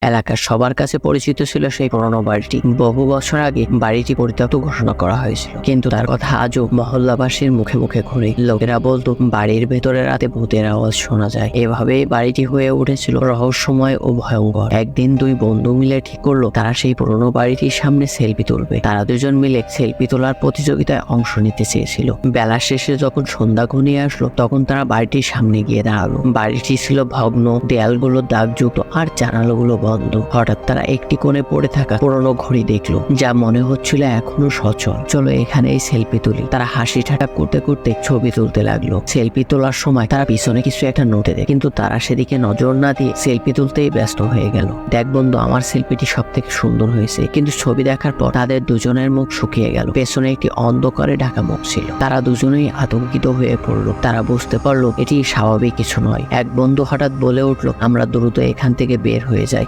এলাকার সবার কাছে পরিচিত ছিল সেই পুরনো বাড়িটি। বহু বছর আগে বাড়িটি পরিত্যক্ত ঘোষণা করা হয়েছিল, কিন্তু তার কথা আজও মহল্লাবাসীর মুখে মুখে ঘুরে। লোকেরা বলতো বাড়ির ভেতরে রাতে ভূতের আওয়াজ শোনা যায়। এভাবেই বাড়িটি হয়ে উঠেছিল রহস্যময় ও ভয়ঙ্কর। একদিন দুই বন্ধু মিলে ঠিক করলো তারা সেই পুরনো বাড়িটির সামনে সেলফি তুলবে। তারা দুজন মিলে সেলফি তোলার প্রতিযোগিতায় অংশ নিতে চেয়েছিল। বেলা শেষে যখন সন্ধ্যা ঘনিয়ে আসলো তখন তারা বাড়িটির সামনে গিয়ে দাঁড়ালো। বাড়িটি ছিল ভগ্ন, দেয়ালগুলো দাগযুক্ত আর জানালাগুলো বন্ধ। হঠাৎ তারা একটি কোণে পড়ে থাকা পুরনো ঘড়ি দেখলো, যা মনে হচ্ছিল এখনো সচল। চলো এখানেই সেলফি তুলি। তারা হাসি ঠাট্টা করতে করতে ছবি তুলতে লাগলো। সেলফি তোলার সময় তারা পিছনে কিছু একটা নোটে দেয়, কিন্তু তারা সেদিকে নজর না দিয়ে সেলফি তুলতেই ব্যস্ত হয়ে গেল। দেখ বন্ধু, আমার সেলফিটি সব থেকে সুন্দর হয়েছে। কিন্তু ছবি দেখার পর তাদের দুজনের মুখ শুকিয়ে গেল। পেছনে একটি অন্ধকারে ঢাকা মুখ ছিল। তারা দুজনেই আতঙ্কিত হয়ে পড়লো। তারা বুঝতে পারলো এটি স্বাভাবিক কিছু নয়। এক বন্ধু হঠাৎ বলে উঠলো, আমরা দ্রুত এখান থেকে বের হয়ে যাই।